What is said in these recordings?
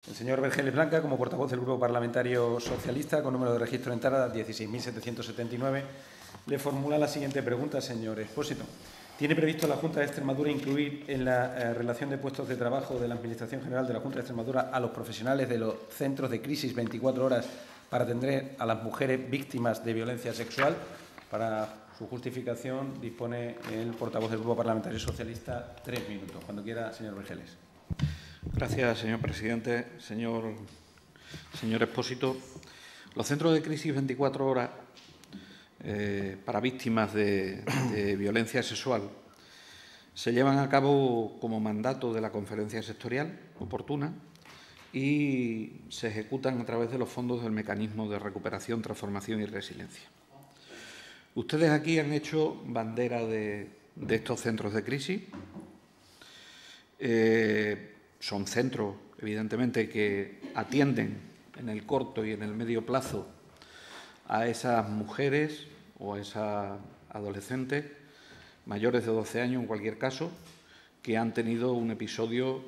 El señor Vergeles Blanca, como portavoz del Grupo Parlamentario Socialista, con número de registro en tara 16.779, le formula la siguiente pregunta, señor Expósito. ¿Tiene previsto la Junta de Extremadura incluir en la relación de puestos de trabajo de la Administración General de la Junta de Extremadura a los profesionales de los centros de crisis 24 horas para atender a las mujeres víctimas de violencia sexual? Para su justificación dispone el portavoz del Grupo Parlamentario Socialista 3 minutos. Cuando quiera, señor Vergeles. Gracias, señor presidente. Señor Expósito, los centros de crisis 24 horas para víctimas de violencia sexual se llevan a cabo como mandato de la conferencia sectorial oportuna y se ejecutan a través de los fondos del mecanismo de recuperación, transformación y resiliencia. Ustedes aquí han hecho bandera de estos centros de crisis. Son centros, evidentemente, que atienden en el corto y en el medio plazo a esas mujeres o a esas adolescentes mayores de 12 años, en cualquier caso, que han tenido un episodio,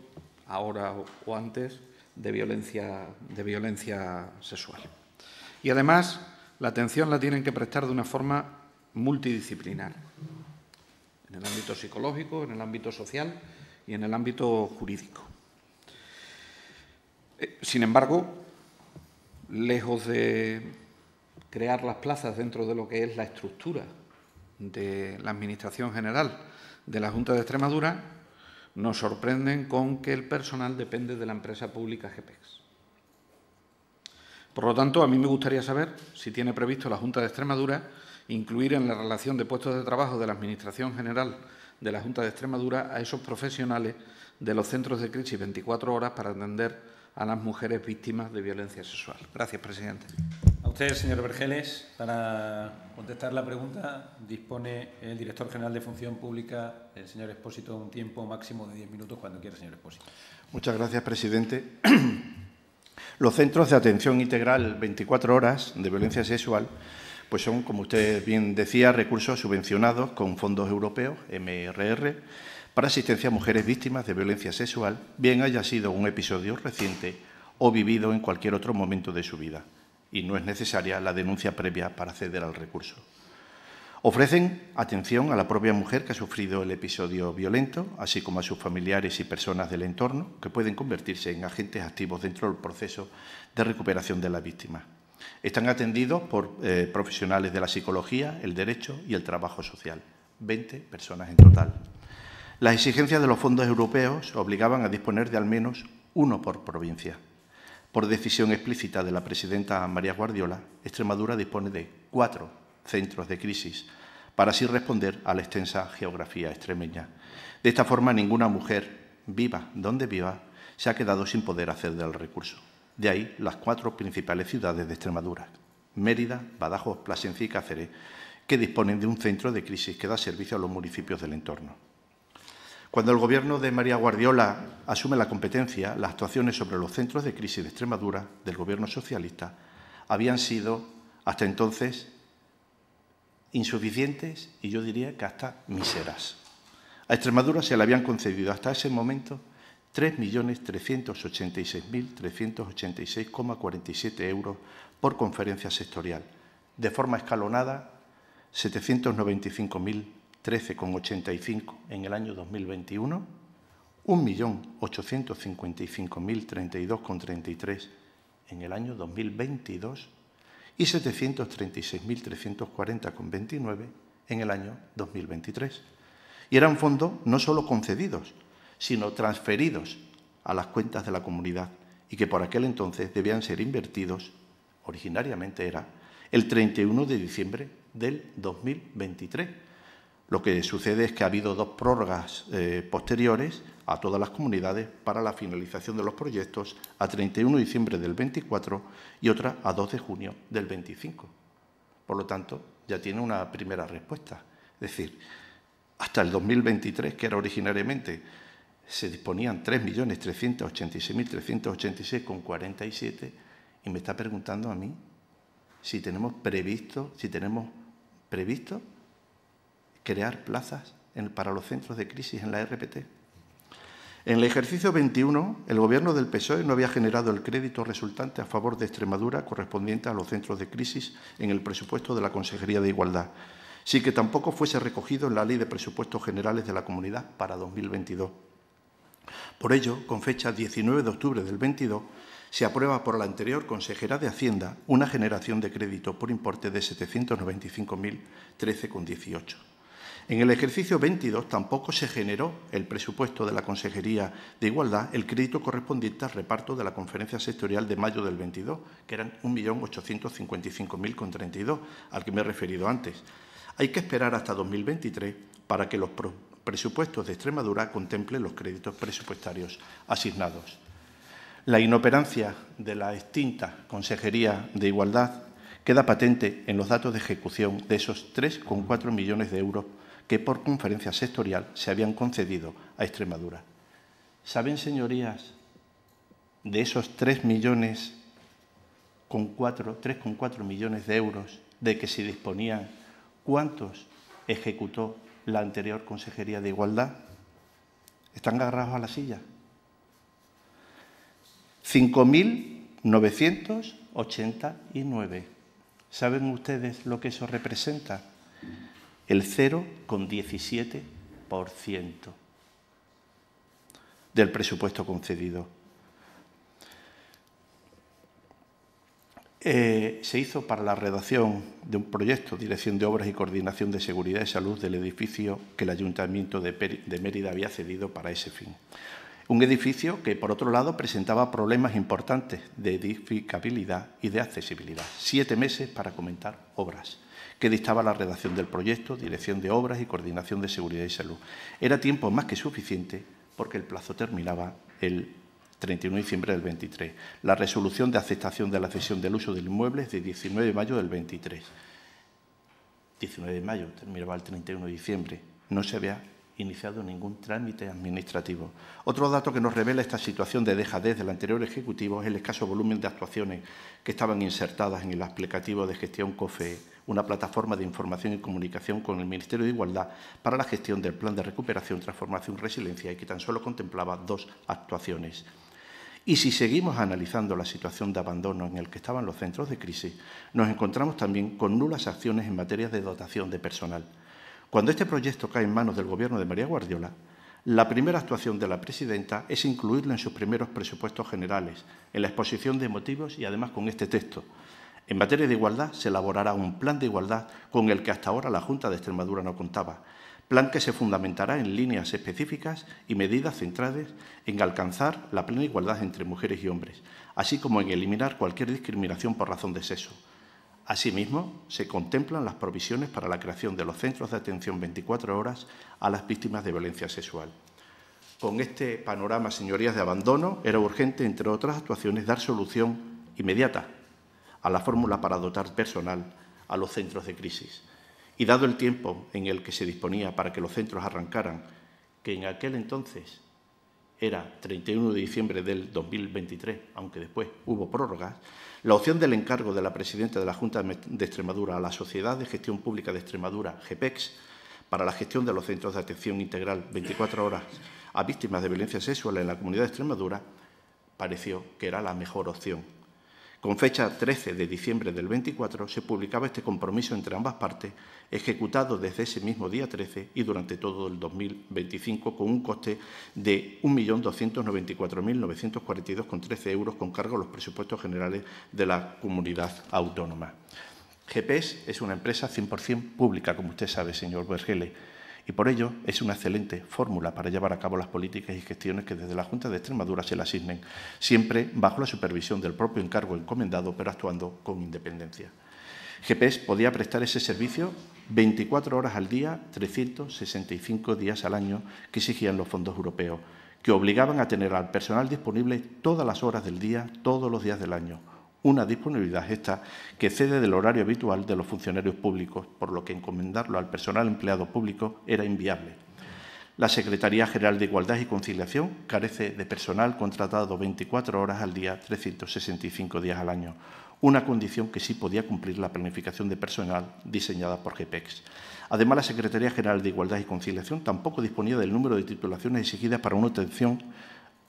ahora o antes, de violencia sexual. Y, además, la atención la tienen que prestar de una forma multidisciplinar, en el ámbito psicológico, en el ámbito social y en el ámbito jurídico. Sin embargo, lejos de crear las plazas dentro de lo que es la estructura de la Administración General de la Junta de Extremadura, nos sorprenden con que el personal depende de la empresa pública GEPEX. Por lo tanto, a mí me gustaría saber si tiene previsto la Junta de Extremadura incluir en la relación de puestos de trabajo de la Administración General de la Junta de Extremadura a esos profesionales de los centros de crisis 24 horas para atender a las mujeres víctimas de violencia sexual. Gracias, presidente. A usted, señor Vergeles, para contestar la pregunta, dispone el director general de Función Pública, el señor Expósito, un tiempo máximo de 10 minutos, cuando quiera, señor Expósito. Muchas gracias, presidente. Los centros de atención integral 24 horas de violencia sexual pues son, como usted bien decía, recursos subvencionados con fondos europeos, MRR, para asistencia a mujeres víctimas de violencia sexual, bien haya sido un episodio reciente o vivido en cualquier otro momento de su vida, y no es necesaria la denuncia previa para acceder al recurso. Ofrecen atención a la propia mujer que ha sufrido el episodio violento, así como a sus familiares y personas del entorno, que pueden convertirse en agentes activos dentro del proceso de recuperación de la víctima. Están atendidos por profesionales de la psicología, el derecho y el trabajo social, 20 personas en total. Las exigencias de los fondos europeos obligaban a disponer de al menos uno por provincia. Por decisión explícita de la presidenta María Guardiola, Extremadura dispone de 4 centros de crisis para así responder a la extensa geografía extremeña. De esta forma, ninguna mujer, viva donde viva, se ha quedado sin poder acceder al recurso. De ahí las 4 principales ciudades de Extremadura, Mérida, Badajoz, Plasencia y Cáceres, que disponen de un centro de crisis que da servicio a los municipios del entorno. Cuando el Gobierno de María Guardiola asume la competencia, las actuaciones sobre los centros de crisis de Extremadura del Gobierno socialista habían sido, hasta entonces, insuficientes y yo diría que hasta míseras. A Extremadura se le habían concedido hasta ese momento 3.386.386,47 euros por conferencia sectorial. De forma escalonada, 795.013,85 en el año 2021, 1.855.032,33 en el año 2022 y 736.340,29 en el año 2023. Y eran fondos no solo concedidos, sino transferidos a las cuentas de la comunidad y que por aquel entonces debían ser invertidos, originariamente era, el 31 de diciembre del 2023. Lo que sucede es que ha habido 2 prórrogas posteriores a todas las comunidades para la finalización de los proyectos a 31 de diciembre del 24 y otra a 2 de junio del 25. Por lo tanto, ya tiene una primera respuesta. Es decir, hasta el 2023, que era originariamente, se disponían 3.386.386,47 y me está preguntando a mí si tenemos previsto crear plazas para los centros de crisis en la RPT. En el ejercicio 21, el Gobierno del PSOE no había generado el crédito resultante a favor de Extremadura correspondiente a los centros de crisis en el presupuesto de la Consejería de Igualdad, sin que tampoco fuese recogido en la Ley de Presupuestos Generales de la Comunidad para 2022. Por ello, con fecha 19 de octubre del 22, se aprueba por la anterior consejera de Hacienda una generación de crédito por importe de 795.013,18. En el ejercicio 22 tampoco se generó el presupuesto de la Consejería de Igualdad el crédito correspondiente al reparto de la conferencia sectorial de mayo del 22, que eran 1.855.032, al que me he referido antes. Hay que esperar hasta 2023 para que los presupuestos de Extremadura contemplen los créditos presupuestarios asignados. La inoperancia de la extinta Consejería de Igualdad queda patente en los datos de ejecución de esos 3,4 millones de euros que por conferencia sectorial se habían concedido a Extremadura. ¿Saben, señorías, de esos 3,4 millones de euros de que se disponían, cuántos ejecutó la anterior Consejería de Igualdad? ¿Están agarrados a la silla? 5.989. ¿Saben ustedes lo que eso representa? El 0,17% del presupuesto concedido. Se hizo para la redacción de un proyecto, Dirección de Obras y Coordinación de Seguridad y Salud del edificio que el Ayuntamiento de Mérida había cedido para ese fin. Un edificio que, por otro lado, presentaba problemas importantes de edificabilidad y de accesibilidad. 7 meses para comentar obras, que dictaba la redacción del proyecto, Dirección de Obras y Coordinación de Seguridad y Salud. Era tiempo más que suficiente porque el plazo terminaba el 31 de diciembre del 23. La resolución de aceptación de la cesión del uso del inmueble es de 19 de mayo del 23. 19 de mayo, terminaba el 31 de diciembre. No se había iniciado ningún trámite administrativo. Otro dato que nos revela esta situación de dejadez del anterior Ejecutivo es el escaso volumen de actuaciones que estaban insertadas en el aplicativo de gestión COFEE, una plataforma de información y comunicación con el Ministerio de Igualdad para la gestión del Plan de Recuperación, Transformación y Resiliencia y que tan solo contemplaba 2 actuaciones. Y si seguimos analizando la situación de abandono en el que estaban los centros de crisis, nos encontramos también con nulas acciones en materia de dotación de personal. Cuando este proyecto cae en manos del Gobierno de María Guardiola, la primera actuación de la presidenta es incluirlo en sus primeros presupuestos generales, en la exposición de motivos y además con este texto. En materia de igualdad se elaborará un plan de igualdad con el que hasta ahora la Junta de Extremadura no contaba. Plan que se fundamentará en líneas específicas y medidas centradas en alcanzar la plena igualdad entre mujeres y hombres, así como en eliminar cualquier discriminación por razón de sexo. Asimismo, se contemplan las provisiones para la creación de los centros de atención 24 horas a las víctimas de violencia sexual. Con este panorama, señorías, de abandono, era urgente, entre otras actuaciones, dar solución inmediata a la fórmula para dotar personal a los centros de crisis. Y dado el tiempo en el que se disponía para que los centros arrancaran, que en aquel entonces era 31 de diciembre del 2023, aunque después hubo prórrogas, la opción del encargo de la presidenta de la Junta de Extremadura a la Sociedad de Gestión Pública de Extremadura, GEPEX, para la gestión de los centros de atención integral 24 horas a víctimas de violencia sexual en la Comunidad de Extremadura, pareció que era la mejor opción. Con fecha 13 de diciembre del 24 se publicaba este compromiso entre ambas partes, ejecutado desde ese mismo día 13 y durante todo el 2025, con un coste de 1.294.942,13 euros con cargo a los presupuestos generales de la comunidad autónoma. GEPEX es una empresa 100% pública, como usted sabe, señor Vergele, y por ello es una excelente fórmula para llevar a cabo las políticas y gestiones que desde la Junta de Extremadura se le asignen, siempre bajo la supervisión del propio encargo encomendado, pero actuando con independencia. GEPEX podía prestar ese servicio 24 horas al día, 365 días al año que exigían los fondos europeos, que obligaban a tener al personal disponible todas las horas del día, todos los días del año. Una disponibilidad esta que excede del horario habitual de los funcionarios públicos, por lo que encomendarlo al personal empleado público era inviable. La Secretaría General de Igualdad y Conciliación carece de personal contratado 24 horas al día, 365 días al año. una condición que sí podía cumplir la planificación de personal diseñada por GEPEX. Además, la Secretaría General de Igualdad y Conciliación tampoco disponía del número de titulaciones exigidas para una obtención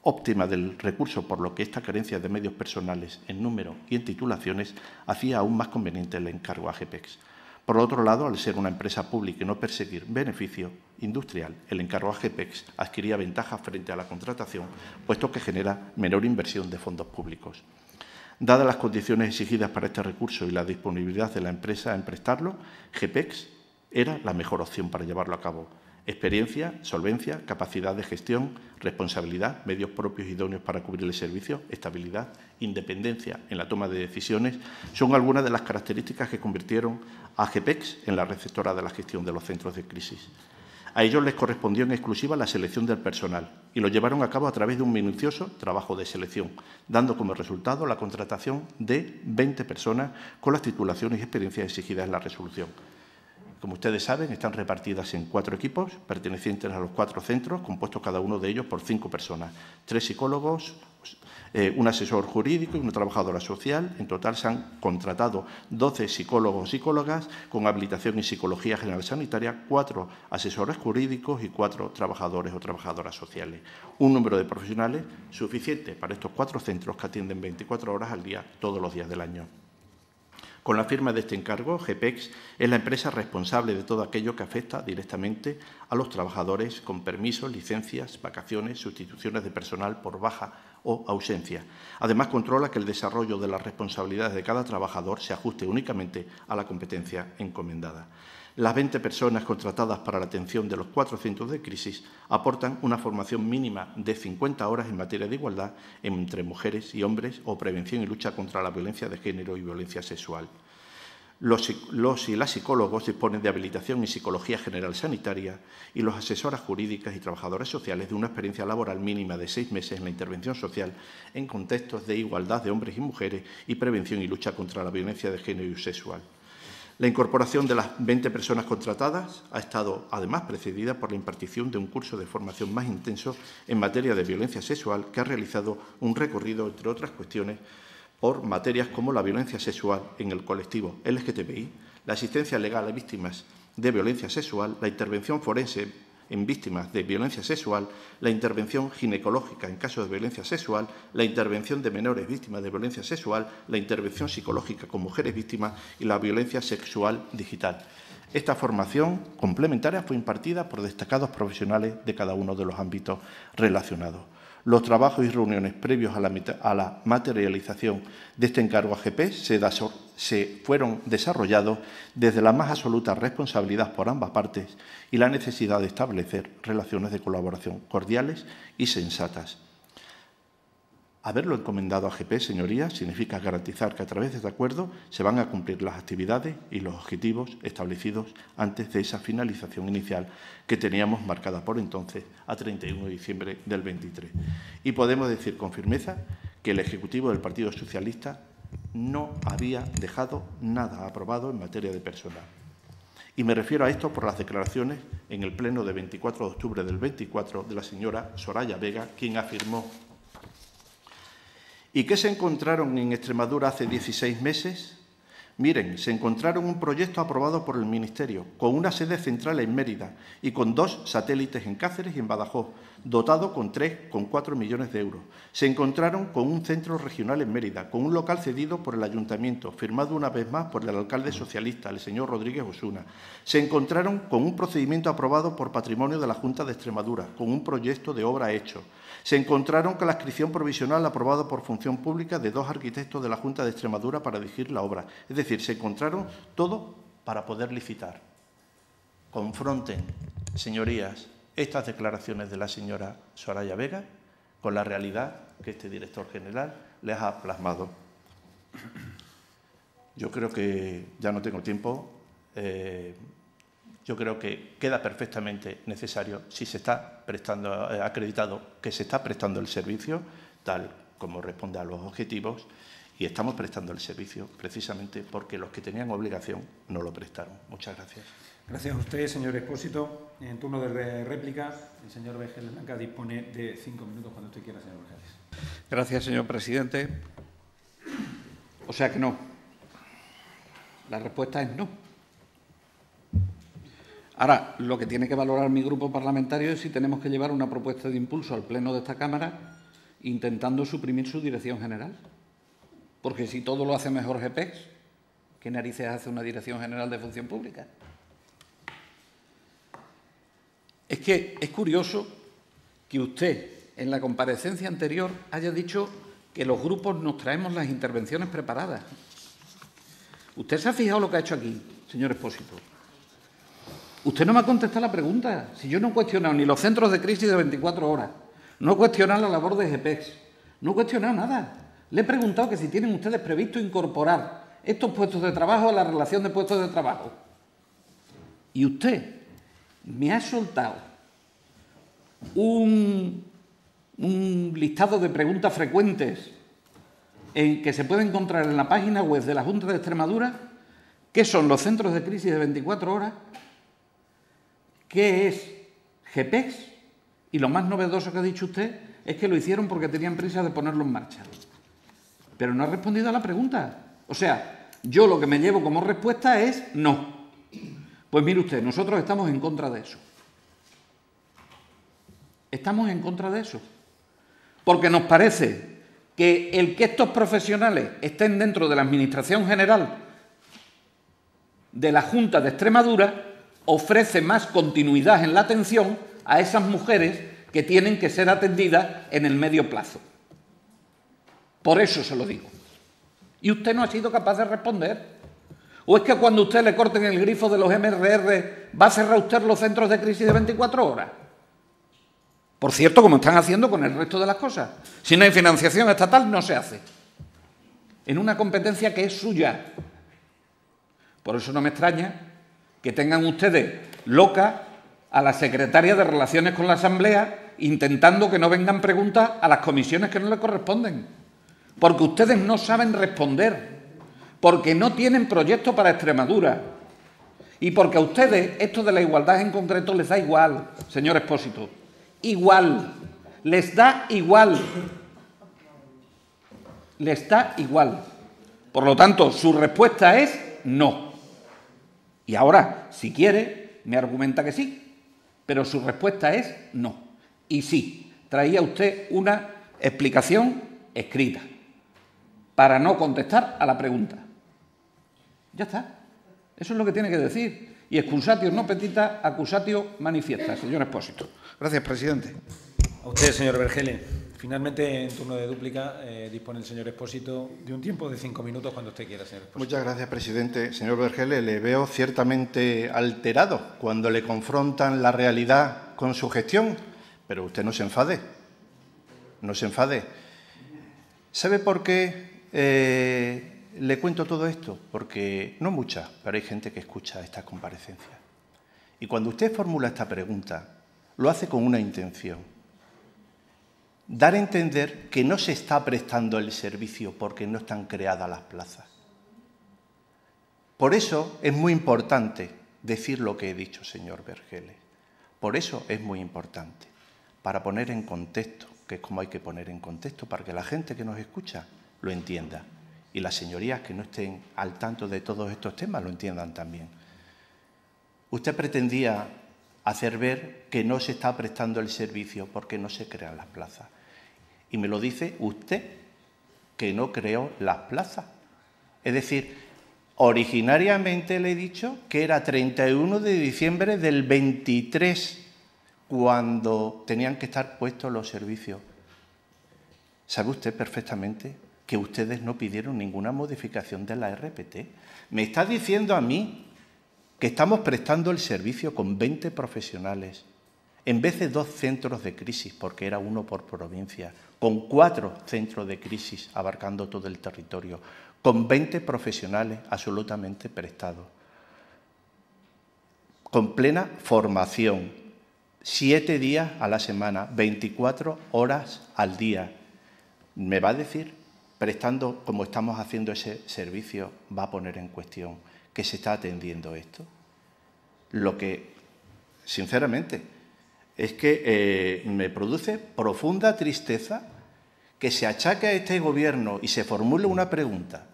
óptima del recurso, por lo que esta carencia de medios personales en número y en titulaciones hacía aún más conveniente el encargo a GEPEX. Por otro lado, al ser una empresa pública y no perseguir beneficio industrial, el encargo a GEPEX adquiría ventajas frente a la contratación, puesto que genera menor inversión de fondos públicos. Dadas las condiciones exigidas para este recurso y la disponibilidad de la empresa en prestarlo, GEPEX era la mejor opción para llevarlo a cabo. Experiencia, solvencia, capacidad de gestión, responsabilidad, medios propios idóneos para cubrir el servicio, estabilidad, independencia en la toma de decisiones son algunas de las características que convirtieron a GEPEX en la receptora de la gestión de los centros de crisis. A ellos les correspondió en exclusiva la selección del personal y lo llevaron a cabo a través de un minucioso trabajo de selección, dando como resultado la contratación de 20 personas con las titulaciones y experiencias exigidas en la resolución. Como ustedes saben, están repartidas en 4 equipos pertenecientes a los 4 centros, compuestos cada uno de ellos por 5 personas, 3 psicólogos, un asesor jurídico y una trabajadora social. En total se han contratado 12 psicólogos o psicólogas con habilitación en Psicología General Sanitaria, 4 asesores jurídicos y 4 trabajadores o trabajadoras sociales. Un número de profesionales suficiente para estos 4 centros que atienden 24 horas al día, todos los días del año. Con la firma de este encargo, GEPEX es la empresa responsable de todo aquello que afecta directamente a los trabajadores con permisos, licencias, vacaciones, sustituciones de personal por baja o ausencia. Además, controla que el desarrollo de las responsabilidades de cada trabajador se ajuste únicamente a la competencia encomendada. Las 20 personas contratadas para la atención de los 4 centros de crisis aportan una formación mínima de 50 horas en materia de igualdad entre mujeres y hombres o prevención y lucha contra la violencia de género y violencia sexual. Los y las psicólogos disponen de habilitación en Psicología General Sanitaria y los asesoras jurídicas y trabajadoras sociales de una experiencia laboral mínima de 6 meses en la intervención social en contextos de igualdad de hombres y mujeres y prevención y lucha contra la violencia de género y sexual. La incorporación de las 20 personas contratadas ha estado, además, precedida por la impartición de un curso de formación más intenso en materia de violencia sexual que ha realizado un recorrido, entre otras cuestiones, por materias como la violencia sexual en el colectivo LGTBI, la asistencia legal a víctimas de violencia sexual, la intervención forense en víctimas de violencia sexual, la intervención ginecológica en casos de violencia sexual, la intervención de menores víctimas de violencia sexual, la intervención psicológica con mujeres víctimas y la violencia sexual digital. Esta formación complementaria fue impartida por destacados profesionales de cada uno de los ámbitos relacionados. Los trabajos y reuniones previos a la materialización de este encargo a GEPEX se fueron desarrollados desde la más absoluta responsabilidad por ambas partes y la necesidad de establecer relaciones de colaboración cordiales y sensatas. Haberlo encomendado a GEPEX, señorías, significa garantizar que a través de este acuerdo se van a cumplir las actividades y los objetivos establecidos antes de esa finalización inicial que teníamos marcada por entonces a 31 de diciembre del 23. Y podemos decir con firmeza que el Ejecutivo del Partido Socialista no había dejado nada aprobado en materia de personal. Y me refiero a esto por las declaraciones en el Pleno de 24 de octubre del 24 de la señora Soraya Vega, quien afirmó: ¿y qué se encontraron en Extremadura hace 16 meses? Miren, se encontraron un proyecto aprobado por el Ministerio, con una sede central en Mérida y con 2 satélites en Cáceres y en Badajoz, dotado con 3,4 millones de euros. Se encontraron con un centro regional en Mérida, con un local cedido por el Ayuntamiento, firmado una vez más por el alcalde socialista, el señor Rodríguez Osuna. Se encontraron con un procedimiento aprobado por Patrimonio de la Junta de Extremadura, con un proyecto de obra hecho. Se encontraron con la adscripción provisional aprobada por Función Pública de 2 arquitectos de la Junta de Extremadura para dirigir la obra. Es decir, se encontraron todo para poder licitar. Confronten, señorías, estas declaraciones de la señora Soraya Vega con la realidad que este director general les ha plasmado. Yo creo que ya no tengo tiempo. Yo creo que queda perfectamente necesario, si se está prestando, acreditado que se está prestando el servicio, tal como responde a los objetivos, y estamos prestando el servicio precisamente porque los que tenían obligación no lo prestaron. Muchas gracias. Gracias a usted, señor Expósito. En turno de réplica, el señor Vergel Blanca dispone de 5 minutos cuando usted quiera, señor Vergel. Gracias, señor presidente. O sea que no. La respuesta es no. Ahora, lo que tiene que valorar mi grupo parlamentario es si tenemos que llevar una propuesta de impulso al Pleno de esta Cámara intentando suprimir su dirección general. Porque si todo lo hace mejor GEPEX, ¿qué narices hace una Dirección General de Función Pública? Es que es curioso que usted, en la comparecencia anterior, haya dicho que los grupos nos traemos las intervenciones preparadas. ¿Usted se ha fijado lo que ha hecho aquí, señor Expósito? Usted no me ha contestado la pregunta. Si yo no he cuestionado ni los centros de crisis de 24 horas, no he cuestionado la labor de GEPEX, no he cuestionado nada. Le he preguntado que si tienen ustedes previsto incorporar estos puestos de trabajo a la relación de puestos de trabajo. Y usted me ha soltado un listado de preguntas frecuentes que se puede encontrar en la página web de la Junta de Extremadura, qué son los centros de crisis de 24 horas, qué es GEPEX, y lo más novedoso que ha dicho usted es que lo hicieron porque tenían prisa de ponerlo en marcha. Pero no ha respondido a la pregunta. O sea, yo lo que me llevo como respuesta es no. Pues mire usted, nosotros estamos en contra de eso. Estamos en contra de eso. Porque nos parece que el que estos profesionales estén dentro de la Administración General de la Junta de Extremadura ofrece más continuidad en la atención a esas mujeres que tienen que ser atendidas en el medio plazo. Por eso se lo digo. Y usted no ha sido capaz de responder. ¿O es que cuando usted le corten el grifo de los MRR va a cerrar usted los centros de crisis de 24 horas? Por cierto, como están haciendo con el resto de las cosas. Si no hay financiación estatal, no se hace. En una competencia que es suya. Por eso no me extraña que tengan ustedes loca a la secretaria de Relaciones con la Asamblea intentando que no vengan preguntas a las comisiones que no le corresponden. Porque ustedes no saben responder, porque no tienen proyecto para Extremadura y porque a ustedes esto de la igualdad en concreto les da igual, señor Expósito. Igual. Les da igual. Les da igual. Por lo tanto, su respuesta es no. Y ahora, si quiere, me argumenta que sí, pero su respuesta es no. Y sí, traía usted una explicación escrita para no contestar a la pregunta. Ya está. Eso es lo que tiene que decir. Y excusatio no petita, accusatio manifiesta, señor Expósito. Gracias, presidente. A usted, señor Vergele. Finalmente, en turno de dúplica, dispone el señor Expósito de un tiempo de 5 minutos cuando usted quiera, señor Expósito. Muchas gracias, presidente. Señor Vergele, le veo ciertamente alterado cuando le confrontan la realidad con su gestión, pero usted no se enfade. No se enfade. ¿Sabe por qué le cuento todo esto? Porque no mucha, pero hay gente que escucha estas comparecencias. Y cuando usted formula esta pregunta, lo hace con una intención. Dar a entender que no se está prestando el servicio porque no están creadas las plazas. Por eso es muy importante decir lo que he dicho, señor Vergele. Por eso es muy importante, para poner en contexto, que es como hay que poner en contexto, para que la gente que nos escucha lo entienda y las señorías que no estén al tanto de todos estos temas lo entiendan también. Usted pretendía hacer ver que no se está prestando el servicio porque no se crean las plazas. Y me lo dice usted, que no creó las plazas. Es decir, originariamente le he dicho que era 31 de diciembre del 23 cuando tenían que estar puestos los servicios. ¿Sabe usted perfectamente que ustedes no pidieron ninguna modificación de la RPT? Me está diciendo a mí que estamos prestando el servicio con 20 profesionales, en vez de 2 centros de crisis, porque era uno por provincia, con 4 centros de crisis abarcando todo el territorio, con 20 profesionales absolutamente prestados, con plena formación, 7 días a la semana, 24 horas al día. ¿Me va a decir, prestando como estamos haciendo ese servicio, va a poner en cuestión que se está atendiendo esto? Lo que, sinceramente, es que me produce profunda tristeza que se achaque a este Gobierno y se formule una pregunta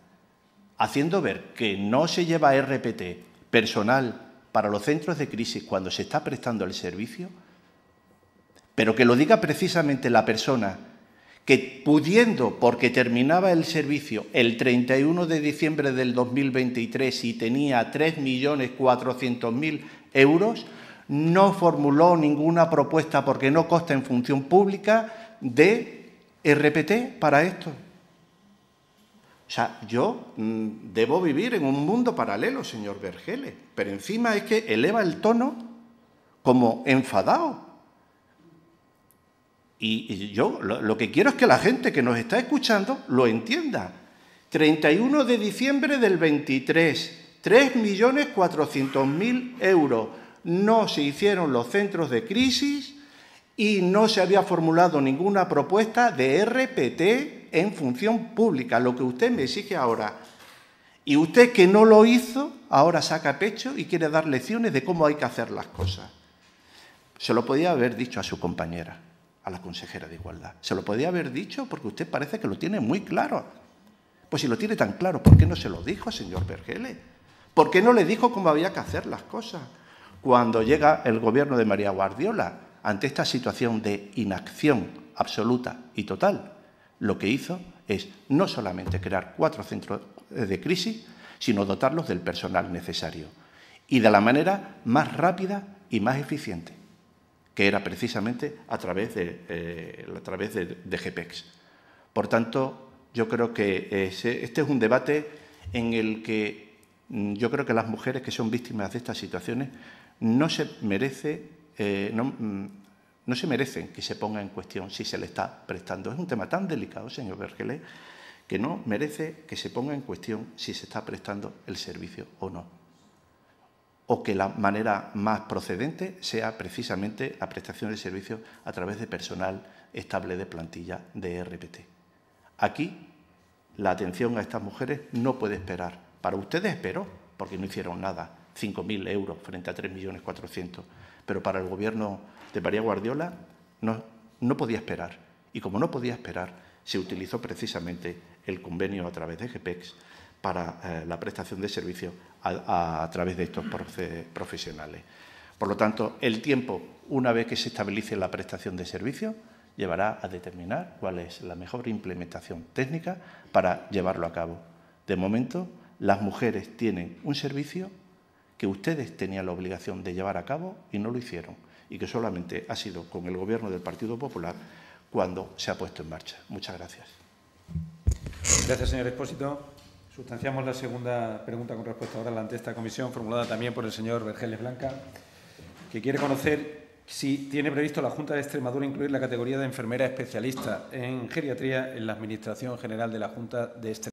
haciendo ver que no se lleva RPT personal para los centros de crisis cuando se está prestando el servicio, pero que lo diga precisamente la persona que, pudiendo, porque terminaba el servicio el 31 de diciembre del 2023 y tenía 3.400.000 euros, no formuló ninguna propuesta, porque no consta en función pública, de RPT para esto. O sea, yo debo vivir en un mundo paralelo, señor Vergeles, pero encima es que eleva el tono como enfadado. Y yo lo que quiero es que la gente que nos está escuchando lo entienda. 31 de diciembre del 23, 3.400.000 euros. No se hicieron los centros de crisis y no se había formulado ninguna propuesta de RPT en función pública, lo que usted me exige ahora. Y usted, que no lo hizo, ahora saca pecho y quiere dar lecciones de cómo hay que hacer las cosas. Se lo podía haber dicho a su compañera, a la consejera de Igualdad. Se lo podía haber dicho porque usted parece que lo tiene muy claro. Pues si lo tiene tan claro, ¿por qué no se lo dijo, señor Vergeles? ¿Por qué no le dijo cómo había que hacer las cosas? Cuando llega el gobierno de María Guardiola, ante esta situación de inacción absoluta y total, lo que hizo es no solamente crear 4 centros de crisis, sino dotarlos del personal necesario y de la manera más rápida y más eficiente, que era precisamente a través de GPEX. Por tanto, yo creo que este es un debate en el que yo creo que las mujeres que son víctimas de estas situaciones no se merecen que se ponga en cuestión si se le está prestando. Es un tema tan delicado, señor Vergeles, que no merece que se ponga en cuestión si se está prestando el servicio o no. O que la manera más procedente sea precisamente la prestación del servicio a través de personal estable de plantilla de RPT. Aquí la atención a estas mujeres no puede esperar. Para ustedes esperó, porque no hicieron nada, 5.000 euros frente a 3.400.000. Pero para el gobierno de María Guardiola no podía esperar. Y como no podía esperar, se utilizó precisamente el convenio a través de GPEX para la prestación de servicios a través de estos profesionales. Por lo tanto, el tiempo, una vez que se estabilice la prestación de servicios, llevará a determinar cuál es la mejor implementación técnica para llevarlo a cabo. De momento, las mujeres tienen un servicio que ustedes tenían la obligación de llevar a cabo y no lo hicieron, y que solamente ha sido con el Gobierno del Partido Popular cuando se ha puesto en marcha. Muchas gracias. Gracias, señor Expósito. Sustanciamos la segunda pregunta con respuesta oral ante esta comisión, formulada también por el señor Vergeles Blanca, que quiere conocer si tiene previsto la Junta de Extremadura incluir la categoría de enfermera especialista en geriatría en la Administración General de la Junta de Extremadura.